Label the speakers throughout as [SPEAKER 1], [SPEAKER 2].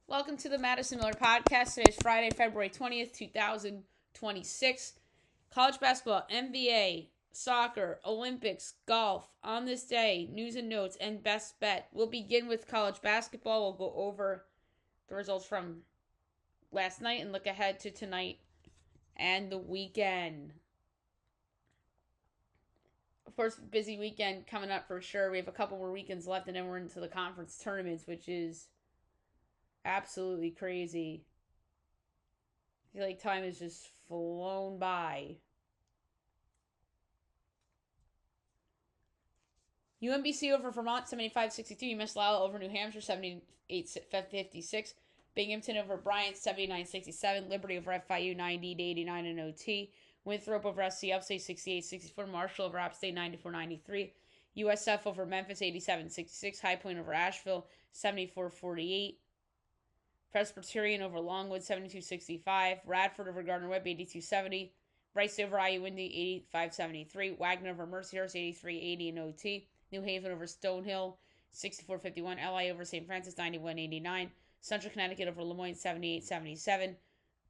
[SPEAKER 1] Welcome to the Madison Miller Podcast. Today is Friday, February 20th, 2026. College basketball, NBA, soccer, Olympics, golf. On this day, news and notes, and best bet. We'll begin with college basketball. We'll go over the results from last night and look ahead to tonight and the weekend. Of course, busy weekend coming up for sure. We have a couple more weekends left, and then we're into the conference tournaments, which is absolutely crazy. I feel like time has just flown by. UMBC over Vermont 75-62. UMass Lowell over New Hampshire 78-56. Binghamton over Bryant 79-67. Liberty over FIU 90-89 in OT. Winthrop over SC Upstate 68-64. Marshall over App State 94-93. USF over Memphis 87-66. High Point over Asheville 74-48. Presbyterian over Longwood 72-65. Radford over Gardner Webb 82-70. Rice over IU Indy 85-73. Wagner over Mercyhurst 83-80 in OT. New Haven over Stonehill 64-51. LI over St. Francis 91-89. Central Connecticut over Lemoyne 78-77.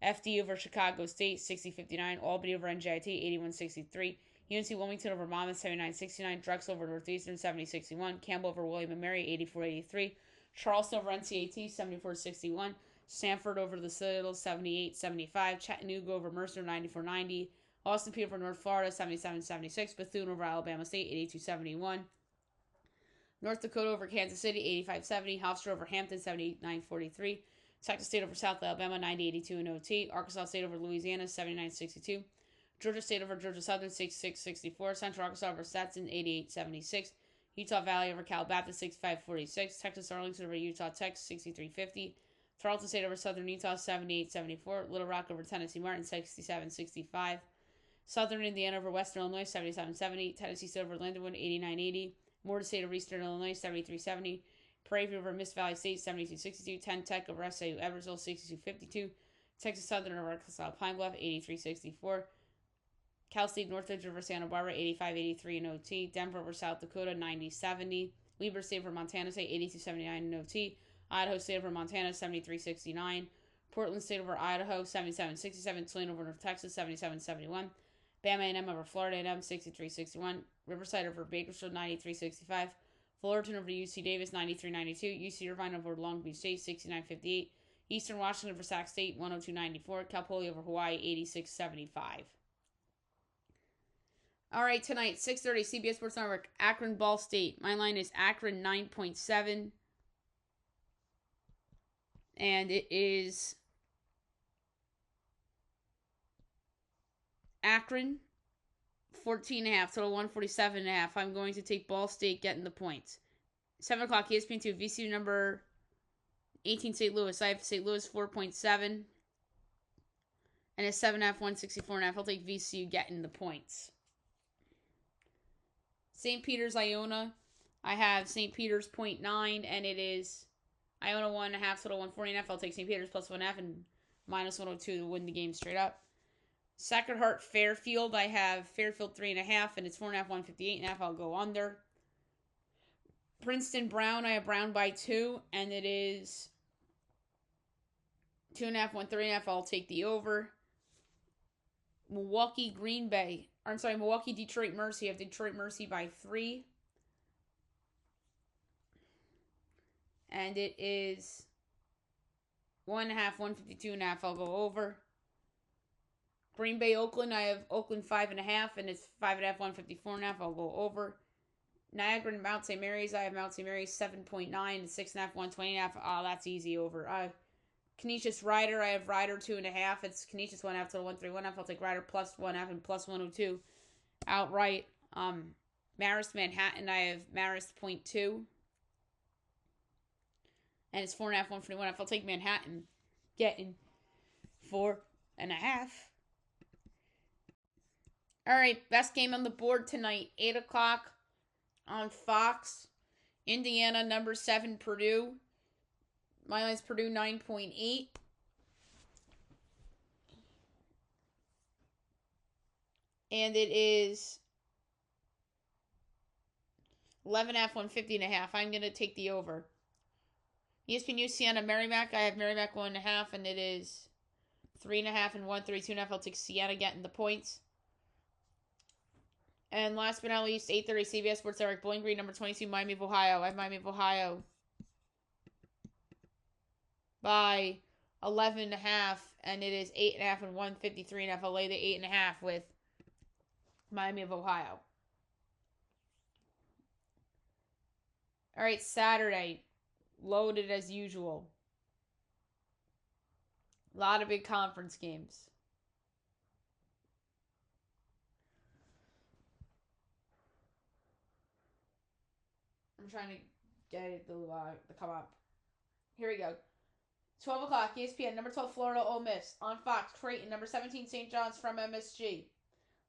[SPEAKER 1] FD over Chicago State 60-59. Albany over NJIT 81-63. UNC Wilmington over Monmouth 79-69. Drexel over Northeastern 70-61. Campbell over William & Mary 84-83. Charleston over NCAT 74-61. Sanford over the Citadel 78-75. Chattanooga over Mercer 94-90. Austin Peay over North Florida 77-76. Bethune over Alabama State 82-71. North Dakota over Kansas City 85-70. Hofstra over Hampton 79-43. Texas State over South Alabama 90-82 in OT. Arkansas State over Louisiana 79-62. Georgia State over Georgia Southern 66-64. Central Arkansas over Stetson 88-76. Utah Valley over Cal Baptist 65-46. Texas Arlington over Utah Tech 63-50. Tarleton State over Southern Utah 78-74. Little Rock over Tennessee Martin 67-65. Southern Indiana over Western Illinois 77-70. Tennessee State over Lindenwood 89-80. Moore State over Eastern Illinois 73-70. Prairie over Miss Valley State 72-62. 10 Tech over SIU Eversole 62-52. Texas Southern over Arkansas Pine Bluff 83-64. Cal State Northridge over Santa Barbara 85-83 in OT. Denver over South Dakota 90-70. Weber State over Montana State 82-79 in OT. Idaho State over Montana 73-69. Portland State over Idaho 77-67. Tulane over North Texas 77-71. Bama A&M over Florida A&M 63-61. Riverside over Bakersfield 93-65. Fullerton over UC Davis 93-92. UC Irvine over Long Beach State 69-58. Eastern Washington over Sac State 102-94. Cal Poly over Hawaii 86-75. All right, tonight, 6:30, CBS Sports Network, Akron Ball State. My line is Akron 9.7. And it is Akron 14.5, total 147.5. I'm going to take Ball State getting the points. 7 o'clock, ESPN2, VCU number 18, St. Louis. I have St. Louis 4.7. And it's 7.5, 164.5. I'll take VCU getting the points. St. Peter's, Iona. I have St. Peter's 0.9, and it is Iona 1.5, total 140.5. I'll take St. Peter's plus 1.5 and minus 102 to win the game straight up. Sacred Heart, Fairfield. I have Fairfield 3.5, and it's 4.5, 158.5. I'll go under. Princeton, Brown. I have Brown by 2, and it is 2.5, 130.5. I'll take the over. Milwaukee, Green Bay. Milwaukee, Detroit, Mercy. I have Detroit, Mercy by 3. And it is 1.5, 152.5. I'll go over. Green Bay, Oakland. I have Oakland 5.5, and it's 5.5, 154.5. I'll go over. Niagara and Mount St. Mary's. I have Mount St. Mary's 7.9 and 6.5, 120.5. Oh, that's easy over. Canisius Rider. I have Rider 2.5. It's Canisius 1.5 total 131.5. I'll take Rider plus 1.5 and plus 102 outright. Marist Manhattan. I have Marist 0.2. And it's 4.5, 141.5. I'll take Manhattan getting 4.5. All right, best game on the board tonight. 8 o'clock on Fox. Indiana, number 7, Purdue. My line's Purdue 9.8. And it is 11.5, 150.5. I'm going to take the over. ESPN Sienna Merrimack. I have Merrimack 1.5, and it is 3.5 and 132.5. I'll take Sienna getting the points. And last but not least, 8:30 CBS Sports Network. Bowling Green, number 22, Miami of Ohio. I have Miami of Ohio by 11.5, and it is 8.5 and 153.5. I'll lay the 8.5 with Miami of Ohio. All right, Saturday, loaded as usual. A lot of big conference games. I'm trying to get it to come up. Here we go. 12 o'clock, ESPN, number 12, Florida Ole Miss. On Fox, Creighton, number 17, St. John's from MSG.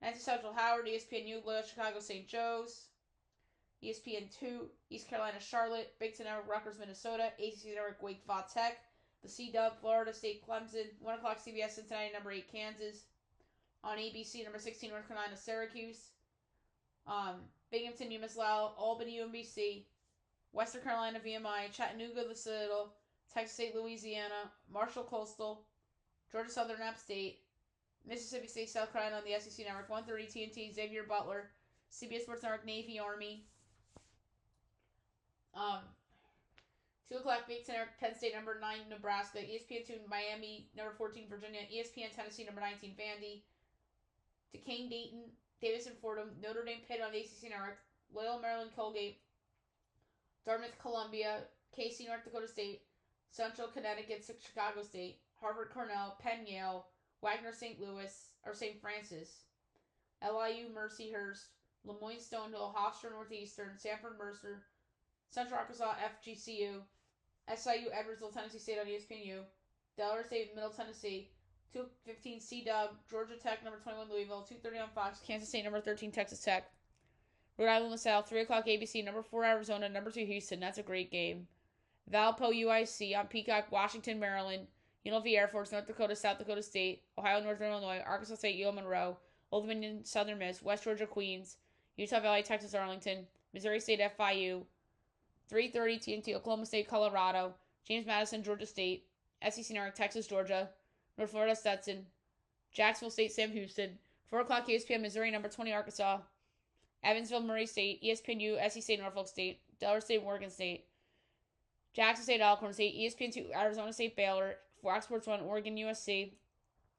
[SPEAKER 1] Nancy Central, Howard, ESPNU, Loyola Chicago, St. Joe's. ESPN2, East Carolina, Charlotte. Big Ten Network, Rutgers, Minnesota. ACC Network, Wake, Va Tech. The C-Dub, Florida State, Clemson. 1 o'clock, CBS, Cincinnati, number 8, Kansas. On ABC, number 16, North Carolina, Syracuse. Binghamton, UMass Lowell. Albany, UMBC. Western Carolina, VMI. Chattanooga, the Citadel. Texas State, Louisiana. Marshall, Coastal. Georgia Southern, App State. Mississippi State, South Carolina on the SEC Network. 1:30 TNT, Xavier Butler. CBS Sports Network, Navy, Army. 2 o'clock, Big Ten Network, Penn State, number 9, Nebraska. ESPN2, Miami, number 14, Virginia. ESPN, Tennessee, number 19, Vandy. Duquesne, Dayton. Davidson, Fordham. Notre Dame, Pitt on the ACC Network. Loyola, Maryland, Colgate. Dartmouth, Columbia. KC, North Dakota State. Central Connecticut, Chicago State. Harvard, Cornell. Penn, Yale. Wagner, St. Louis, or St. Francis. LIU, Mercyhurst. Lemoyne, Stonehill. Hofstra, Northeastern. Sanford, Mercer. Central Arkansas, FGCU. SIU, Edwardsville, Tennessee State on ESPNU. Delaware State, Middle Tennessee. 2:15 C-Dub. Georgia Tech, number 21, Louisville. 2:30 on Fox. Kansas State, number 13, Texas Tech. Rhode Island, LaSalle. 3 o'clock ABC, number 4, Arizona. Number 2, Houston. That's a great game. Valpo, UIC. On Peacock, Washington, Maryland. UNLV, Air Force. North Dakota, South Dakota State. Ohio, Northern Illinois. Arkansas State, UL Monroe. Old Dominion, Southern Miss. West Georgia, Queens. Utah Valley, Texas, Arlington. Missouri State, FIU. 3:30 TNT, Oklahoma State, Colorado. James Madison, Georgia State. SEC Network, Texas, Georgia. North Florida, Stetson. Jacksonville State, Sam Houston. 4 o'clock ESPN, Missouri, number 20, Arkansas. Evansville, Murray State. ESPNU, SC State, Norfolk State. Delaware State, Morgan State. Jackson State, Alcorn State. ESPN2, Arizona State, Baylor. Fox Sports 1, Oregon, USC.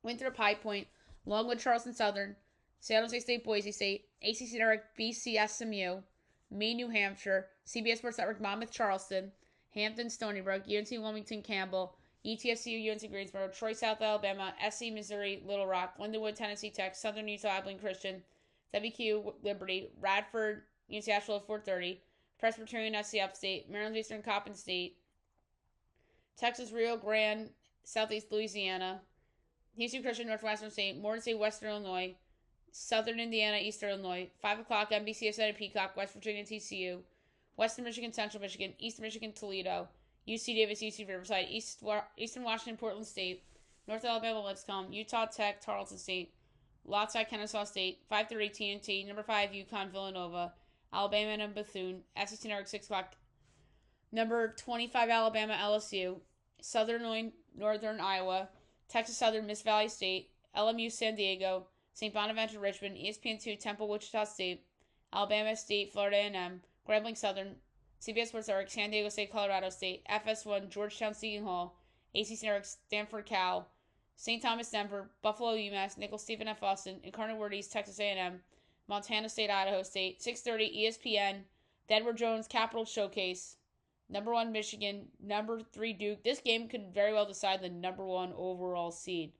[SPEAKER 1] Winthrop, High Point. Longwood, Charleston Southern. San Jose State, Boise State. ACC Network, BC, SMU. Maine, New Hampshire. CBS Sports Network, Monmouth, Charleston. Hampton, Stony Brook. UNC, Wilmington, Campbell. ETSU, UNC Greensboro. Troy, South Alabama. SC, Missouri, Little Rock. Lindenwood, Tennessee Tech. Southern Utah, Abilene Christian. WQ, Liberty. Radford, UNC Asheville, 4:30. Presbyterian, SC Upstate. Maryland Eastern, Coppin State. Texas, Rio Grande, Southeast Louisiana. Houston Christian, Northwestern State. Morgan State, Western Illinois. Southern Indiana, Eastern Illinois. 5 o'clock, NBCSN and Peacock. West Virginia, TCU. Western Michigan, Central Michigan. Eastern Michigan, Toledo. UC Davis, UC Riverside. Eastern Washington, Portland State. North Alabama, Lipscomb. Utah Tech, Tarleton State. Lottside, Kennesaw State. 5:30 TNT. Number 5, UConn, Villanova. Alabama and Bethune. SEC Network, 6 o'clock. Number 25, Alabama, LSU. Southern Illinois, Northern Iowa. Texas Southern, Miss Valley State. LMU, San Diego. St. Bonaventure, Richmond. ESPN2, Temple, Wichita State. Alabama State, Florida A&M. Grambling Southern. CBS Sports Network, San Diego State, Colorado State. FS1, Georgetown, Seton Hall. ACC Network, Stanford, Cal. St. Thomas, Denver. Buffalo, UMass. Nichols, Stephen F. Austin. Incarnate Word East, Texas A&M. Montana State, Idaho State. 6:30 ESPN. The Edward Jones Capital Showcase. Number 1, Michigan. Number 3, Duke. This game could very well decide the number 1 overall seed.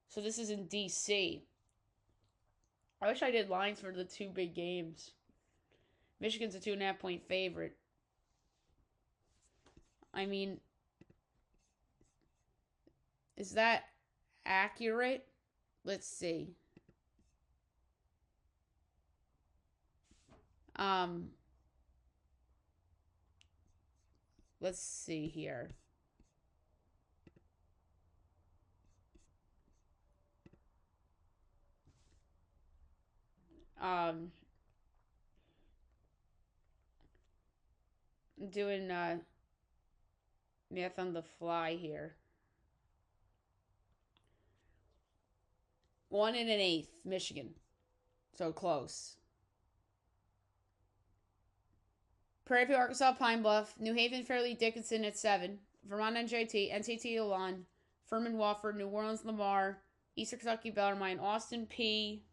[SPEAKER 1] So this is in D.C. I wish I did lines for the 2 big games. Michigan's a 2.5 point favorite. I mean, is that accurate? Let's see. Let's see here. Doing Math on the fly here. 1 1/8, Michigan. So close. Prairie View, Arkansas, Pine Bluff. New Haven, Fairleigh, Dickinson at 7. Vermont, NJT. NCT, Elon. Furman, Wofford. New Orleans, Lamar. Eastern Kentucky, Bellarmine. Austin, P.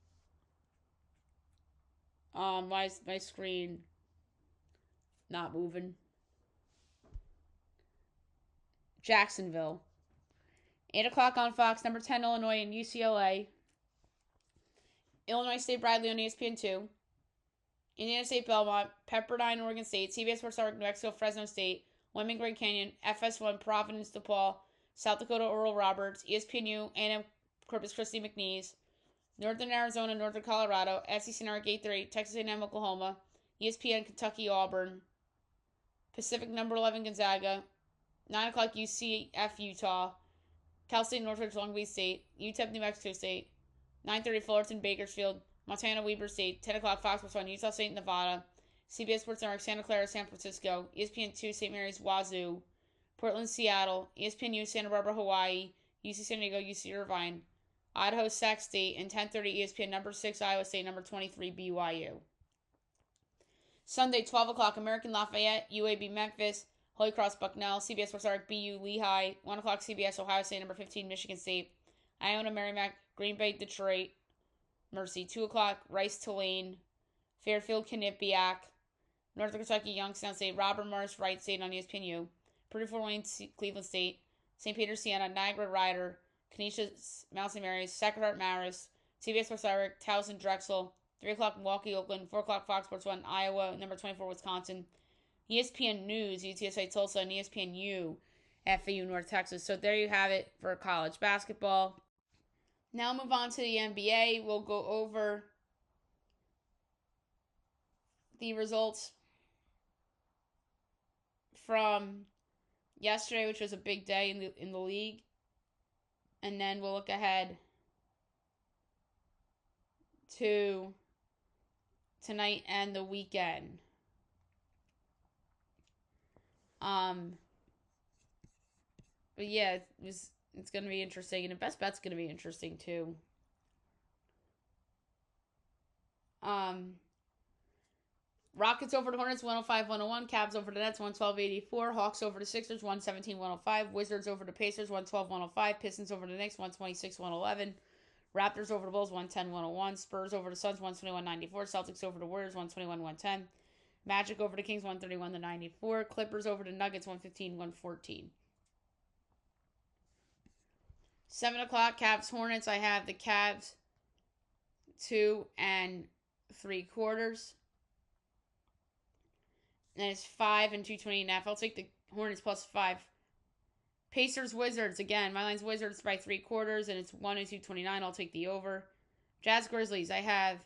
[SPEAKER 1] My screen not moving. Jacksonville. 8 o'clock on Fox. Number 10, Illinois and UCLA. Illinois State, Bradley on ESPN2. Indiana State, Belmont. Pepperdine, Oregon State. CBS Sports Network, New Mexico, Fresno State. Wyoming, Grand Canyon. FS1, Providence, DePaul. South Dakota, Oral Roberts. ESPNU, A&M, Corpus Christi, McNeese. Northern Arizona, Northern Colorado. SEC Network, 8-3. Texas A&M, Oklahoma. ESPN, Kentucky, Auburn. Pacific, number 11, Gonzaga. 9 o'clock, UCF, Utah. Cal State, Northridge, Long Beach State. UTEP, New Mexico State. 9:30, Fullerton, Bakersfield. Montana, Weber State. 10 o'clock, Fox Sports 1, Utah State, Nevada. CBS Sports Network, Santa Clara, San Francisco. ESPN2, St. Mary's, Wazoo. Portland, Seattle. ESPNU, Santa Barbara, Hawaii. UC San Diego, UC Irvine. Idaho, Sac State. And 10:30, ESPN number 6, Iowa State, number 23, BYU. Sunday, 12 o'clock, American Lafayette, UAB, Memphis. Holy Cross, Bucknell. CBS Sports Network, BU, Lehigh. 1 o'clock, CBS, Ohio State, number 15, Michigan State. Iona, Merrimack. Green Bay, Detroit. Mercy. 2 o'clock, Rice, Tulane. Fairfield, Quinnipiac. Northern Kentucky, Youngstown State. Robert Morris, Wright State on ESPNU. Purdue, Fort Wayne, Cleveland State. St. Peter, Siena. Niagara, Rider. Canisius, Mount St. Mary's. Sacred Heart, Marist. CBS Sports Network, Towson, Drexel. 3 o'clock, Milwaukee, Oakland. 4 o'clock, Fox Sports 1, Iowa. Number 24, Wisconsin. ESPN News, UTSA, Tulsa. And ESPNU, FAU, North Texas. So there you have it for college basketball. Now move on to the NBA. We'll go over the results from yesterday, which was a big day in the league. And then we'll look ahead to tonight and the weekend. But yeah, it's going to be interesting, and the best bet's going to be interesting too. Rockets over the Hornets, 105-101. Cavs over the Nets, 112-84. Hawks over the Sixers, 117-105. Wizards over the Pacers, 112-105. Pistons over the Knicks, 126-111. Raptors over the Bulls, 110-101. Spurs over the Suns, 121-94. Celtics over the Warriors, 121-110. Magic over the Kings, 131-94. Clippers over the Nuggets, 115-114. 7 o'clock, Cavs Hornets. I have the Cavs 2 3/4. And it's 5 and 220.5. I'll take the Hornets plus 5. Pacers Wizards. Again, my line's Wizards by 3/4, and it's 1 and 229. I'll take the over. Jazz Grizzlies. I have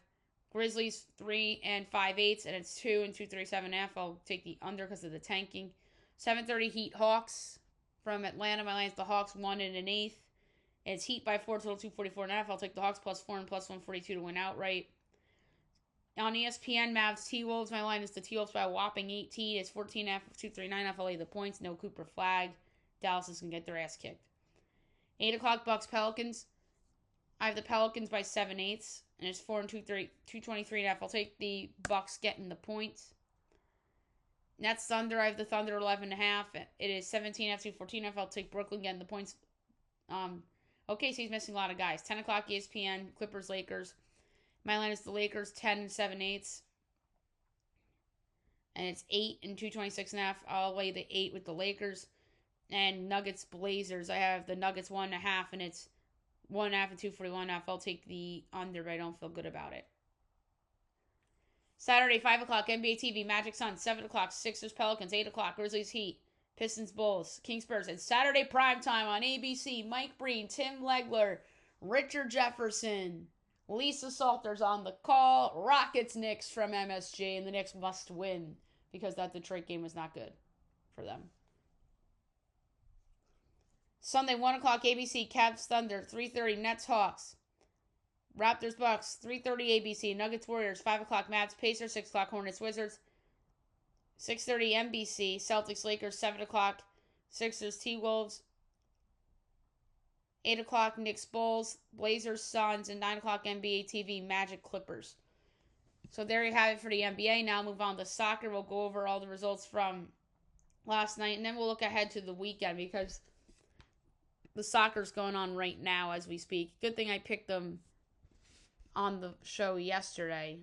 [SPEAKER 1] Grizzlies 3 5/8, and it's 2 and 237.5. I'll take the under because of the tanking. 7:30 Heat Hawks from Atlanta. My line's the Hawks 1 1/8. It's Heat by 4, total 244.5. I'll take the Hawks plus 4 and plus 142 to win outright. On ESPN, Mavs T-Wolves. My line is the T-Wolves by a whopping 18. It's 14.5 of 239.5. I'll lay the points. No Cooper Flag. Dallas is going to get their ass kicked. 8 o'clock, Bucks Pelicans. I have the Pelicans by 7/8. And it's 4 and 223.5. I'll take the Bucks getting the points. Nets Thunder. I have the Thunder 11.5. It is 17.5 to 14.5. I'll take Brooklyn getting the points. OKC's missing a lot of guys. 10 o'clock ESPN, Clippers, Lakers. My line is the Lakers 10 and 7/8. And it's 8 and 226.5. I'll lay the 8 with the Lakers. And Nuggets, Blazers. I have the Nuggets 1.5, and it's 1.5 and 241.5. I'll take the under, but I don't feel good about it. Saturday, 5 o'clock, NBA TV, Magic Suns. 7 o'clock, Sixers, Pelicans. 8 o'clock, Grizzlies, Heat. Pistons, Bulls, Kings, Spurs. And Saturday primetime on ABC, Mike Breen, Tim Legler, Richard Jefferson, Lisa Salters on the call. Rockets, Knicks from MSG, and the Knicks must win because that Detroit game was not good for them. Sunday, 1 o'clock, ABC, Cavs, Thunder. 3:30, Nets, Hawks. Raptors, Bucks. 3:30, ABC, Nuggets, Warriors. 5 o'clock, Mavs, Pacers. 6 o'clock, Hornets, Wizards. 6:30 NBC, Celtics, Lakers. 7 o'clock, Sixers T-Wolves. 8 o'clock Knicks Bulls, Blazers Suns, and 9 o'clock NBA TV Magic Clippers. So there you have it for the NBA. Now move on to soccer. We'll go over all the results from last night, and then we'll look ahead to the weekend because the soccer's going on right now as we speak. Good thing I picked them on the show yesterday.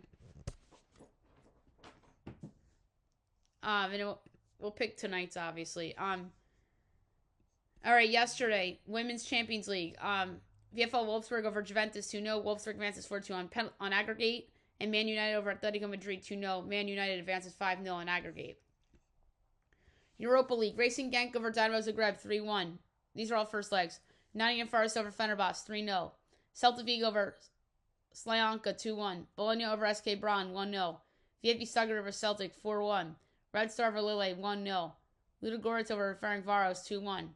[SPEAKER 1] And we'll pick tonight's, obviously. All right, yesterday, Women's Champions League. VfL Wolfsburg over Juventus 2-0. Wolfsburg advances 4-2 on aggregate. And Man United over Atletico Madrid 2-0. Man United advances 5-0 on aggregate. Europa League. Racing Genk over Dynamo Zagreb 3-1. These are all first legs. Nottingham Forest over Fenerbahce 3-0. Celta Vigo over Slajanka 2-1. Bologna over SK Braun 1-0. VfB Stuttgart over Celtic 4-1. Red Star over Lille 1-0. Ludogorets over Ferencváros 2-1.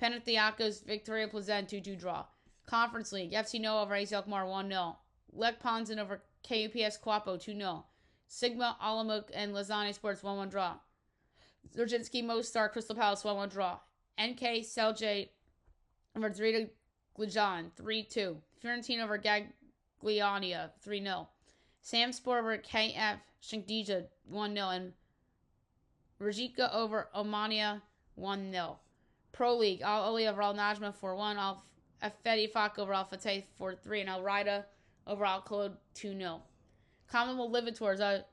[SPEAKER 1] Panathinaikos Victoria Plzen 2-2 draw. Conference League. FC Noah over AZ Alkmaar 1-0. Lech Ponzin over KUPS Kwapo 2-0. Sigma, Olomouc, and Lausanne Sports 1-1 draw. Zorzinski Mostar Crystal Palace 1-1 draw. NK Celje over Drita Glijan 3-2. Fiorentina over Gagliania 3-0. Samspor over KF Shinkdija 1-0. And Rijeka over Omania 1-0. Pro League. Al Oli over Al Najma 4-1. Al Fedi Fak over Al Fateh 4-3. And Al Raida over Al Khalid 2-0. Commonwealth Libertadores.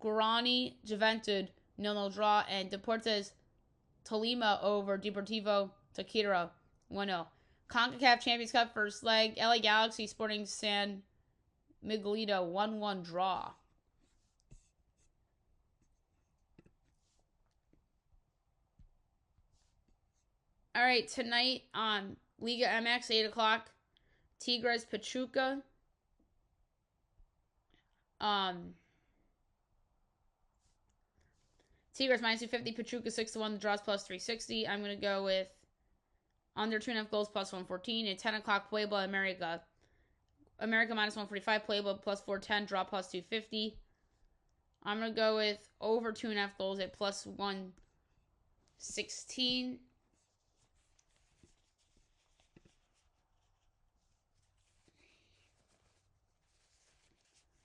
[SPEAKER 1] Guarani Juventud 0-0 draw. And Deportes Tolima over Deportivo Takira 1-0. CONCACAF Champions Cup first leg. LA Galaxy Sporting San Miguelito 1-1 draw. All right, tonight on Liga MX, 8 o'clock, Tigres Pachuca. Tigres minus 250, Pachuca 6-1, the draws plus 360. I'm going to go with under 2.5 goals plus 114. At 10 o'clock, Puebla America. America minus 145, Puebla plus 410, draw plus 250. I'm going to go with over 2.5 goals at plus 116.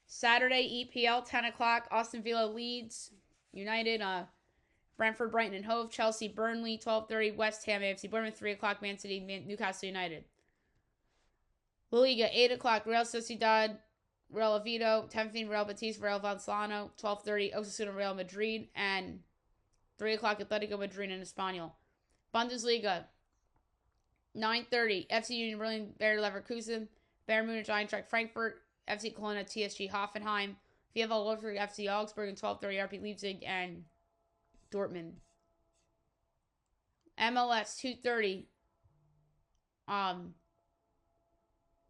[SPEAKER 1] Saturday, EPL, 10 o'clock, Aston Villa Leeds United, Brentford, Brighton, and Hove, Chelsea, Burnley, 12:30, West Ham, AFC Bournemouth, 3 o'clock, Man City, Newcastle United. La Liga, 8 o'clock, Real Sociedad, Real Oviedo, 10:15, Real Betis, Real Vallecano, 12:30, Osasuna, Real Madrid, and 3 o'clock, Atletico Madrid and Espanyol. Bundesliga, 9:30, FC Union Berlin, Bayer Leverkusen, Bayern Munich, Eintracht Frankfurt, FC Cologne, TSG Hoffenheim, VfL Wolfsburg, FC Augsburg, and 12:30, RB Leipzig and Dortmund. MLS, 2:30,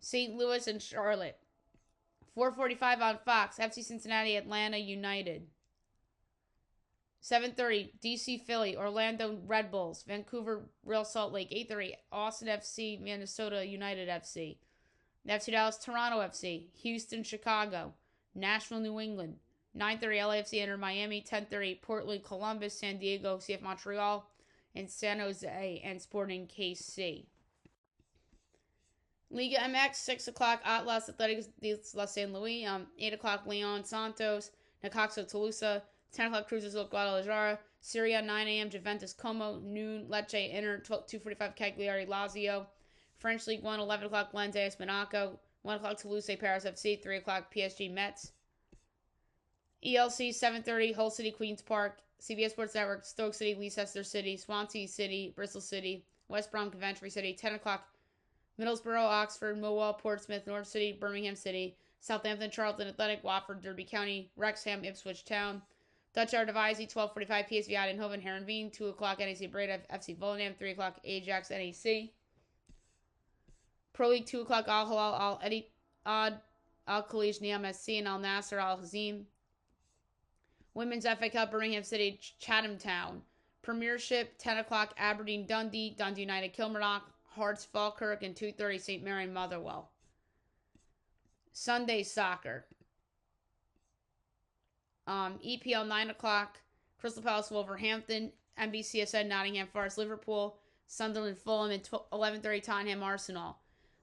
[SPEAKER 1] St. Louis and Charlotte. 4:45 on Fox, FC Cincinnati, Atlanta United. 7:30, DC Philly, Orlando Red Bulls, Vancouver Real Salt Lake. 8:30, Austin FC, Minnesota United FC. FC Dallas, Toronto FC, Houston, Chicago, Nashville, New England. 9:30, LAFC enter Miami. 10:30, Portland, Columbus, San Diego, CF Montreal, and San Jose and Sporting KC. Liga MX, 6 o'clock, Atlas Athletics de La San Luis. 8 o'clock, Leon Santos, Necaxa Toulouse. 10 o'clock, Cruz Azul Guadalajara. Syria, 9 a.m., Juventus Como. Noon, Lecce Inter. 2:45, Cagliari Lazio. French League 1, 11 o'clock, Lens AS Monaco. 1 o'clock, Toulouse Paris FC. 3 o'clock, PSG Metz. ELC, 7:30, Hull City, Queen's Park. CBS Sports Network, Stoke City, Leicester City, Swansea City, Bristol City, West Brom, Coventry City. 10 o'clock, Middlesbrough, Oxford, Millwall, Portsmouth, North City, Birmingham City, Southampton, Charlton Athletic, Watford, Derby County, Wrexham, Ipswich Town. Dutch Eredivisie, 12:45, PSV Eindhoven, Heerenveen. 2 o'clock, NEC Breda, FC Volendam. 3 o'clock, Ajax, NEC. Pro League, 2 o'clock, Al Hilal, Al Ittihad, Al Khalij, Niam SC, and Al Nasser, Al Hazim. Women's FA Cup, Birmingham City, Chatham Town. Premiership, 10 o'clock, Aberdeen, Dundee, Dundee United, Kilmarnock, Hearts, Falkirk, and 2:30, St. Mary, Motherwell. Sunday soccer. EPL, 9 o'clock, Crystal Palace, Wolverhampton, NBCSN, Nottingham Forest, Liverpool, Sunderland, Fulham, and 11:30 Tottenham, Arsenal.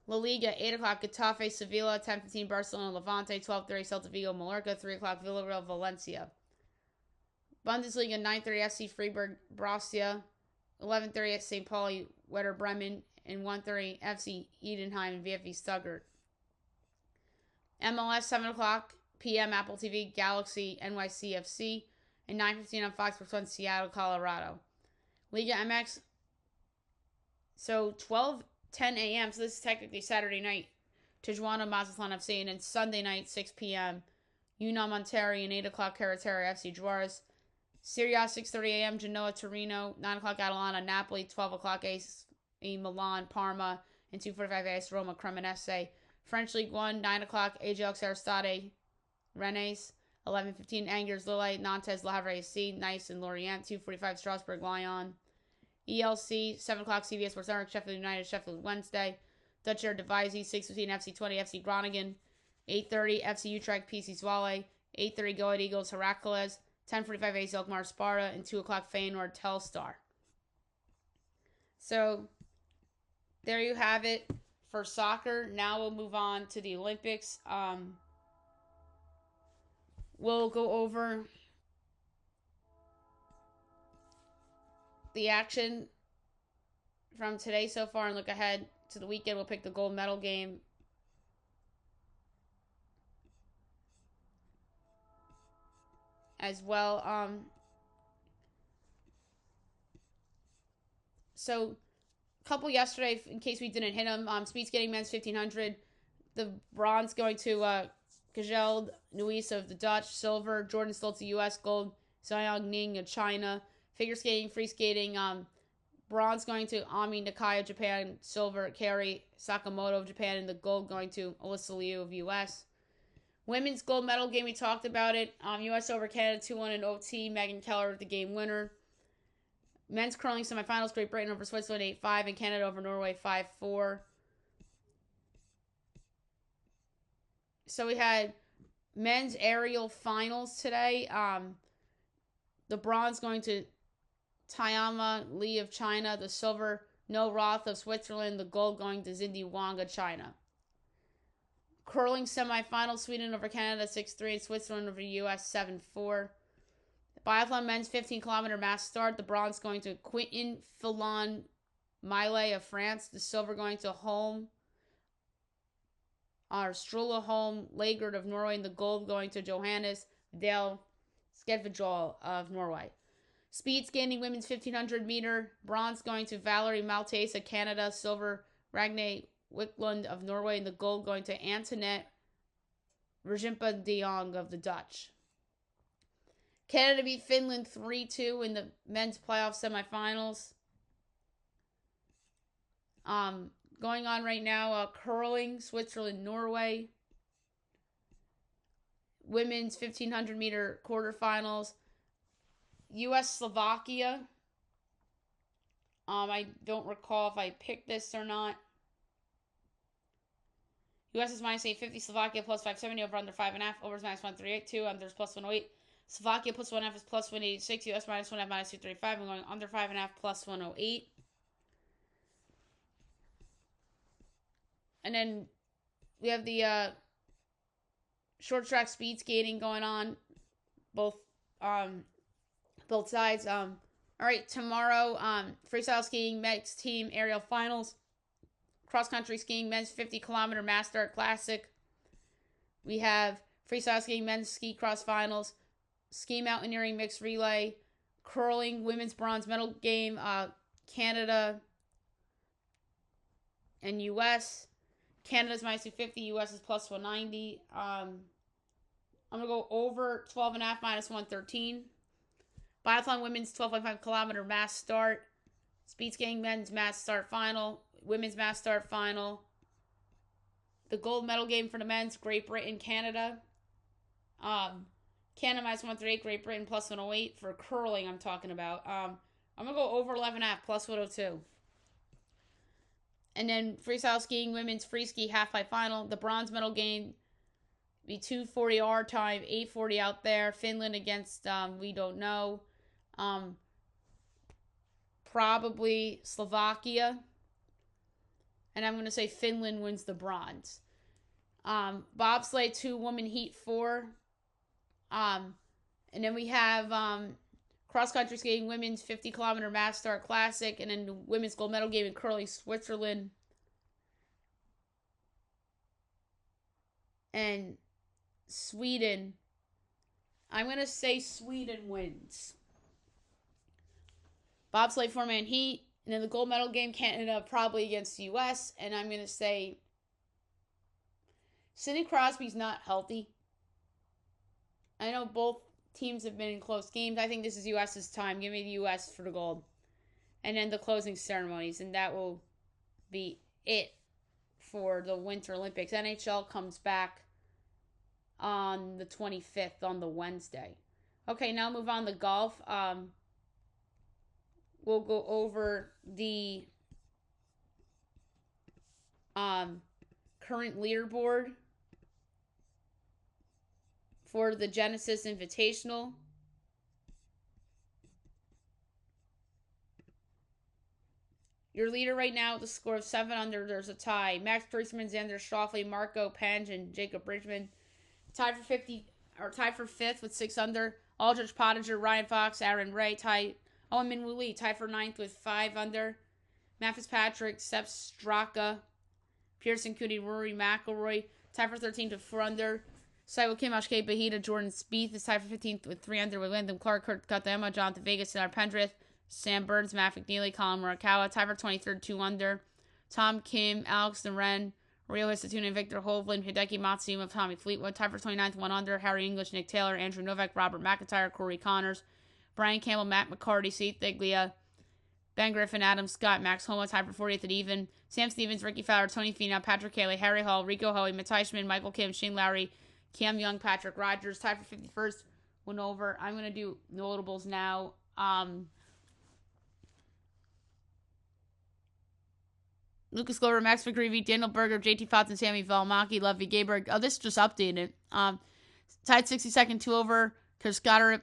[SPEAKER 1] La Liga, 8 o'clock, Getafe, Sevilla, 10:15 Barcelona, Levante, 12:30 Celta Vigo, Mallorca, 3 o'clock, Villarreal, Valencia. Bundesliga, 9:30 FC Freiburg, Borussia, 11:30 at St. Pauli, Werder Bremen, and 1:30 FC Edenheim and VfB Stuttgart. MLS, 7 o'clock p.m. Apple TV, Galaxy, NYCFC, and 9:15 on Fox Sports 1, Seattle, Colorado. Liga MX, so 12:10 a.m., so this is technically Saturday night, Tijuana, Mazatlan FC, and then Sunday night, 6 p.m., Union Monterrey, and 8 o'clock, Carretera FC Juarez. Serie A, 6:30 a.m., Genoa, Torino, 9 o'clock, Atalanta, Napoli, 12 o'clock, AC Milan, Parma, and 2:45 AS Roma, Cremonese. French League 1, 9 o'clock, Ajax Arstade, Rennes, 11:15 Angers, Lille, Nantes, Le Havre AC, Nice, and Lorient, 2:45 Strasbourg, Lyon. ELC, 7 o'clock, CBS Sports Network, Sheffield United, Sheffield Wednesday. Dutch Eredivisie, 6:15 FC 20, FC Groningen, 8:30 FC Utrecht, PC Zwolle, 8:30 Go Ahead Eagles, Heracles, 10:45 AS Alkmaar, Sparta, and 2 o'clock Feyenoord, Telstar. So, there you have it for soccer. Now we'll move on to the Olympics. We'll go over the action from today so far and look ahead to the weekend. We'll pick the gold medal game as well. So, a couple yesterday, in case we didn't hit them. Speed skating men's 1500. The bronze going to Gajeld Nuis of the Dutch. Silver, Jordan Stoltz of U.S. Gold, Xiang Ning of China. Figure skating, free skating. Bronze going to Ami Nakai of Japan. Silver, Kari Sakamoto of Japan. And the gold going to Alyssa Liu of U.S. Women's gold medal game, we talked about it. U.S. over Canada 2-1 in OT. Megan Keller with the game winner. Men's curling semifinals, Great Britain over Switzerland 8-5 and Canada over Norway 5-4. So we had men's aerial finals today. The bronze going to Taiyama Li of China. The silver, No Roth of Switzerland. The gold going to Zindi Wang of China. Curling semifinals, Sweden over Canada 6-3 and Switzerland over U.S. 7-4. Biathlon men's 15-kilometer mass start. The bronze going to Quentin Fillon Millet of France. The silver going to Strula Holm Lagerd of Norway. And the gold going to Johannes Dale Skedvijol of Norway. Speed skating women's 1500 meter. Bronze going to Valerie Maltese of Canada. Silver Ragne Wiklund of Norway. And the gold going to Antoinette Regimpa de Jong of the Dutch. Canada beat Finland 3-2 in the men's playoff semifinals. Going on right now, curling, Switzerland, Norway. Women's 1500 meter quarterfinals. U.S. Slovakia. I don't recall if I picked this or not. U.S. is minus 850, Slovakia plus 570, over under 5.5, over is minus 1382, unders plus 108. Slovakia plus 1.5 is plus 186. U.S. minus 1.5 minus 235. I'm going under 5.5 plus 108. And then we have the short track speed skating going on. Both sides. All right, tomorrow, freestyle skiing mixed team aerial finals. Cross country skiing men's 50-kilometer mass start classic. We have freestyle skiing men's ski cross finals. Ski mountaineering mixed relay, curling women's bronze medal game, Canada and U.S. Canada's minus 250, U.S. is plus 190. I'm going to go over 12.5 minus 113. Biathlon women's 12.5 kilometer mass start. Speed skating men's mass start final. Women's mass start final. The gold medal game for the men's, Great Britain, Canada. Canada minus 138, Great Britain plus 108 for curling. I'm talking about. I'm gonna go over 11.5 plus 102. And then freestyle skiing, women's free ski half pipe final. The bronze medal game be 2:40 our time, 8:40 out there. Finland against we don't know. probably Slovakia. And I'm going to say Finland wins the bronze. Bobsleigh 2, woman heat 4. And then we have cross-country skating, women's 50-kilometer Mass Start Classic, and then the women's gold medal game in curling, Switzerland. And Sweden. I'm going to say Sweden wins. Bobsleigh 4-man heat. And then the gold medal game, Canada probably against the U.S. And I'm going to say Sidney Crosby's not healthy. I know both teams have been in close games. I think this is U.S.'s time. Give me the U.S. for the gold. And then the closing ceremonies. And that will be it for the Winter Olympics. NHL comes back on the 25th on the Wednesday. Okay, now move on to golf. We'll go over the current leaderboard for the Genesis Invitational. Your leader right now with a score of 7 under. There's a tie. Max Priestman, Xander Schauffele, Marco Pange, and Jacob Bridgman. Tied for 5th with 6 under. Aldrich Pottinger, Ryan Fox, Aaron Ray, tied. Owen Minwoo Lee tied for 9th with 5 under. Matt Fitzpatrick, Sepp Straka, Pearson Cooney, Rory McIlroy tied for 13th with 4 under. Saiwo Kim, Ashke Bahita, Jordan Spieth is tied for 15th with 3 under with Wyndham Clark, Kurt Katayama, Jonathan Vegas, Sinar Pendrith, Sam Burns, Matt McNeely, Colin Morikawa tied for 23rd, 2 under. Tom Kim, Alex Noren, Rio Hisatuna, and Victor Hovland, Hideki Matsuyama, Tommy Fleetwood tied for 29th, 1 under. Harry English, Nick Taylor, Andrew Novak, Robert McIntyre, Corey Connors, Brian Campbell, Matt McCarty, Seth Thiglia, Ben Griffin, Adam Scott, Max Homa tied for 40th at even. Sam Stevens, Ricky Fowler, Tony Finau, Patrick Haley, Harry Hall, Rico Hoey, Matthias Schmid, Michael Kim, Shane Lowry, Cam Young, Patrick Rogers tied for 51st. Went over. I'm going to do notables now. Lucas Glover, Max McGreevy, Daniel Berger, JT Fox, and Sammy Valmaki, Lovey Gayberg. Oh, this just updated. Tied 62nd, 2 over. Chris Goddard,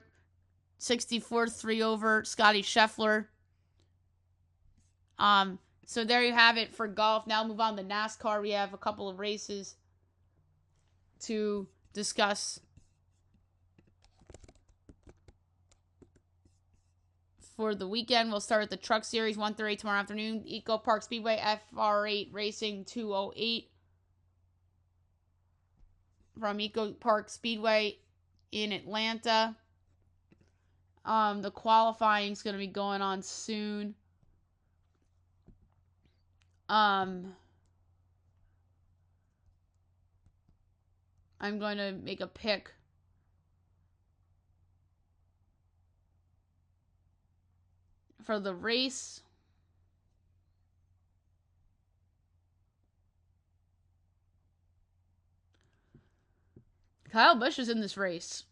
[SPEAKER 1] 64th, 3 over. Scotty Scheffler. So there you have it for golf. Now move on to NASCAR. We have a couple of races to discuss for the weekend. We'll start with the Truck Series 138 tomorrow afternoon. Eco Park Speedway FR8 Racing 208 from Eco Park Speedway in Atlanta. The qualifying is going to be going on soon. I'm going to make a pick for the race. Kyle Busch is in this race.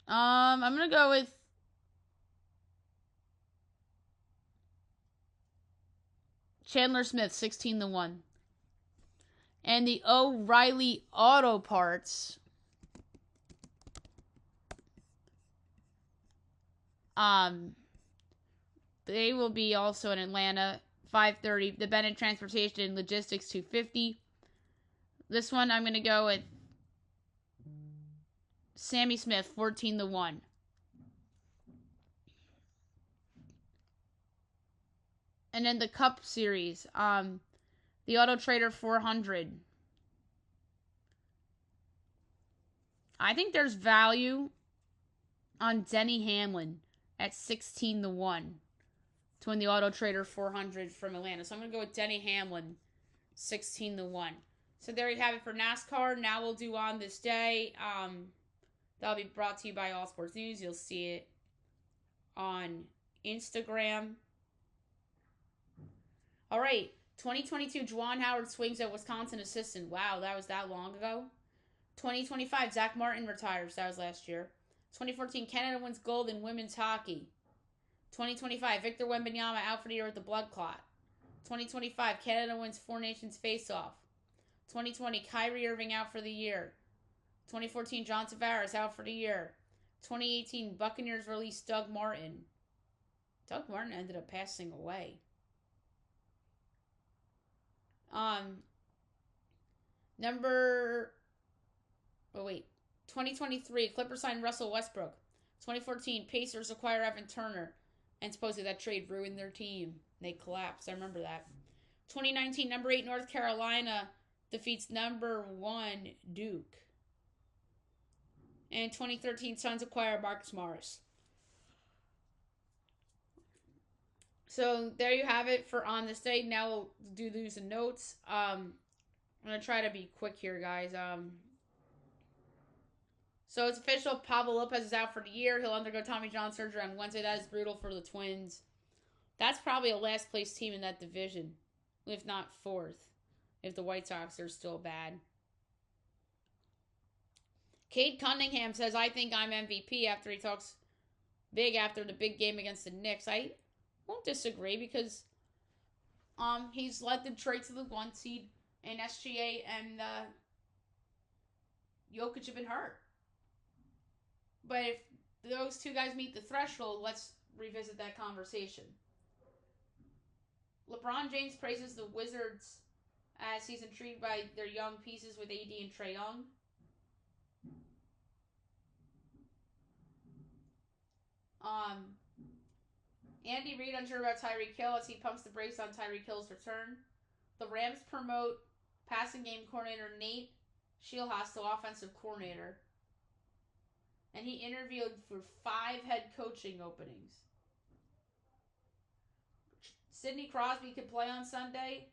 [SPEAKER 1] I'm going to go with Chandler Smith, 16-1. And the O'Reilly Auto Parts, they will be also in Atlanta, 5:30. The Bennett Transportation and Logistics, 250. This one, I'm going to go with Sammy Smith, 14-1. And then the Cup Series, the Auto Trader 400. I think there's value on Denny Hamlin at 16-1 to win the Auto Trader 400 from Atlanta. So I'm going to go with Denny Hamlin, 16-1. So there you have it for NASCAR. Now we'll do On This Day. That'll be brought to you by All Sports News. You'll see it on Instagram. All right. 2022, Juwan Howard swings at Wisconsin assistant. Wow, that was that long ago. 2025, Zach Martin retires. That was last year. 2014, Canada wins gold in women's hockey. 2025, Victor Wembanyama out for the year with a blood clot. 2025, Canada wins Four Nations face-off. 2020, Kyrie Irving out for the year. 2014, John Tavares out for the year. 2018, Buccaneers release Doug Martin. Doug Martin ended up passing away. Um, number. Oh, wait. 2023, Clippers signed Russell Westbrook. 2014, Pacers acquire Evan Turner. And supposedly that trade ruined their team. They collapsed. I remember that. 2019, number 8, North Carolina defeats number 1, Duke. And 2013, Suns acquire Marcus Morris. So there you have it for on this day. Now we'll do news and notes. I'm going to try to be quick here, guys. So it's official. Pablo Lopez is out for the year. He'll undergo Tommy John surgery on Wednesday. That is brutal for the Twins. That's probably a last place team in that division, if not fourth, if the White Sox are still bad. Cade Cunningham says, I think I'm MVP after he talks big after the big game against the Knicks. I won't disagree because he's led Detroit to the 1 seed, and SGA and Jokic have been hurt. But if those two guys meet the threshold, let's revisit that conversation. LeBron James praises the Wizards as he's intrigued by their young pieces with AD and Trae Young. Andy Reid unsure about Tyreek Hill as he pumps the brakes on Tyreek Hill's return. The Rams promote passing game coordinator Nate Scheelhaas to offensive coordinator. And he interviewed for 5 head coaching openings. Sidney Crosby could play on Sunday,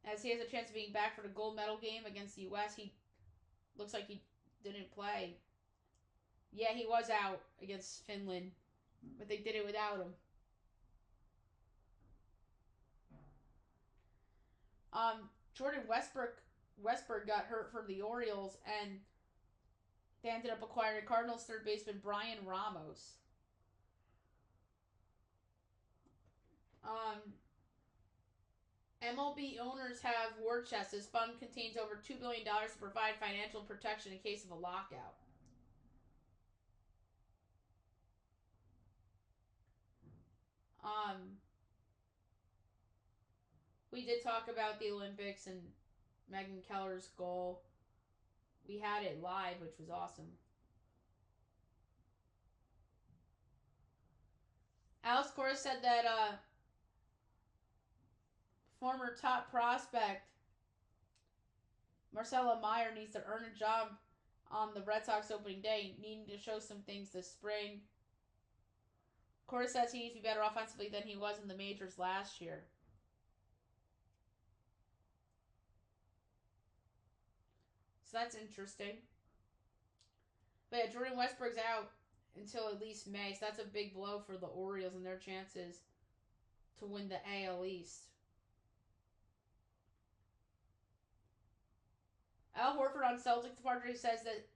[SPEAKER 1] as he has a chance of being back for the gold medal game against the U.S. He looks like he didn't play. Yeah, he was out against Finland, but they did it without him. Jordan Westbrook got hurt for the Orioles, and they ended up acquiring Cardinals third baseman Brian Ramos. MLB owners have war chests. This fund contains over $2 billion to provide financial protection in case of a lockout. We did talk about the Olympics and Megan Keller's goal. We had it live, which was awesome. Alex Cora said that former top prospect Marcella Meyer needs to earn a job on the Red Sox opening day, needing to show some things this spring. Cora says he needs to be better offensively than he was in the majors last year. So that's interesting. But yeah, Jordan Westbrook's out until at least May, so that's a big blow for the Orioles and their chances to win the AL East. Al Horford on Celtics departure says that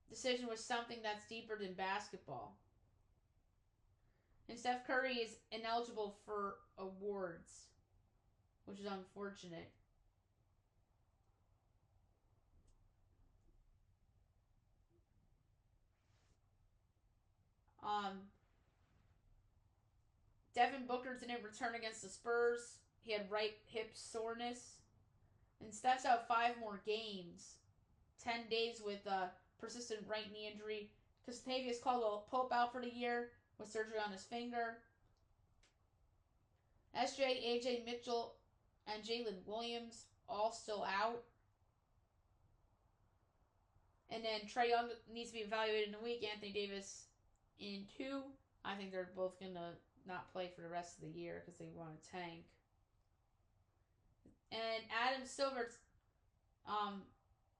[SPEAKER 1] decision was something that's deeper than basketball. And Steph Curry is ineligible for awards, which is unfortunate. Devin Booker didn't return against the Spurs. He had right hip soreness. And Steph's out 5 more games. 10 days with a persistent right knee injury. Kentavious Caldwell-Pope out for the year with surgery on his finger. SJ, AJ Mitchell, and Jalen Williams all still out. And then Trae Young needs to be evaluated in a week. Anthony Davis in 2. I think they're both going to not play for the rest of the year because they want to tank. And Adam Silver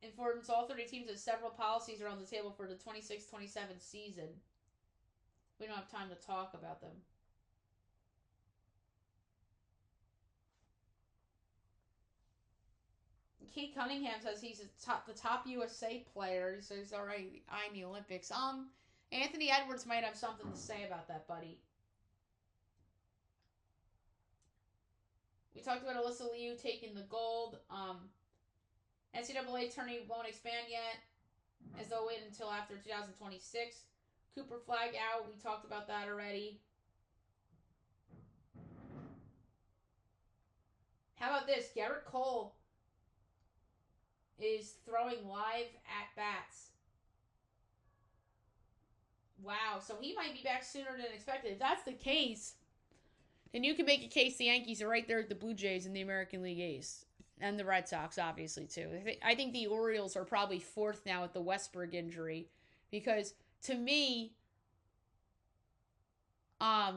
[SPEAKER 1] informs all 30 teams that several policies are on the table for the 26-27 season. We don't have time to talk about them. Kate Cunningham says he's the top USA player. He says he's already eyeing the Olympics. Anthony Edwards might have something to say about that, buddy. We talked about Alyssa Liu taking the gold. NCAA tourney won't expand yet, as they'll wait until after 2026. Cooper Flag out. We talked about that already. this? Garrett Cole is throwing live at bats. Wow, so he might be back sooner than expected. If that's the case, then you can make a case the Yankees are right there at the Blue Jays in the American League East. And the Red Sox, obviously, too. I think the Orioles are probably fourth now with the Westberg injury. Because, to me, I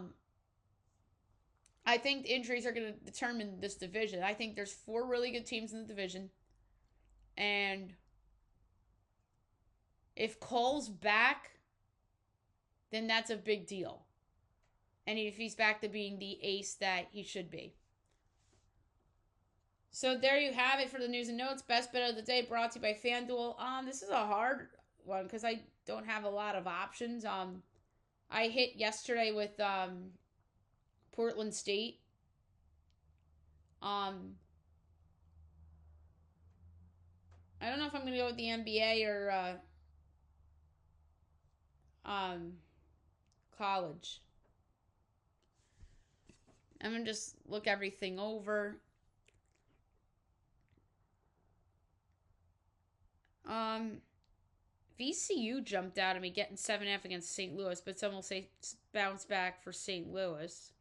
[SPEAKER 1] think injuries are going to determine this division. I think there's 4 really good teams in the division. And if Cole's back, then that's a big deal. And if he's back to being the ace that he should be. So there you have it for the news and notes. Best bet of the day brought to you by FanDuel. This is a hard one because I don't have a lot of options. I hit yesterday with Portland State. I don't know if I'm going to go with the NBA or college. I'm going to just look everything over. VCU jumped out at me getting 7.5 against St. Louis, but some will say bounce back for St. Louis.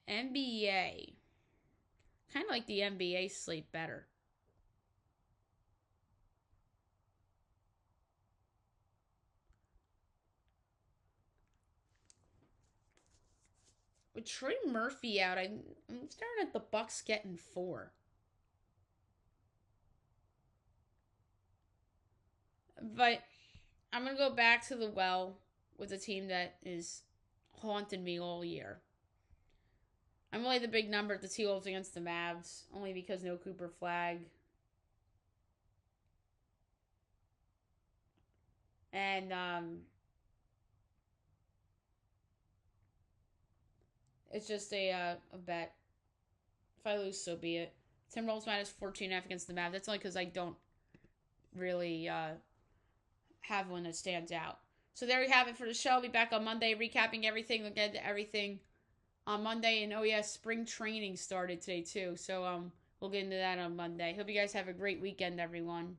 [SPEAKER 1] NBA. Kind of like the NBA slate better. With Trey Murphy out, I'm starting at the Bucks getting 4. But I'm going to go back to the well with a team that is haunted me all year. I'm only the big number at the T-Wolves against the Mavs, only because no Cooper Flag. And it's just a bet. If I lose, so be it. Timberwolves minus 14.5 against the Mavs. That's only because I don't really have one that stands out. So there we have it for the show. I'll be back on Monday recapping everything. We'll get into everything on Monday. And oh yeah, spring training started today too. So we'll get into that on Monday. Hope you guys have a great weekend, everyone.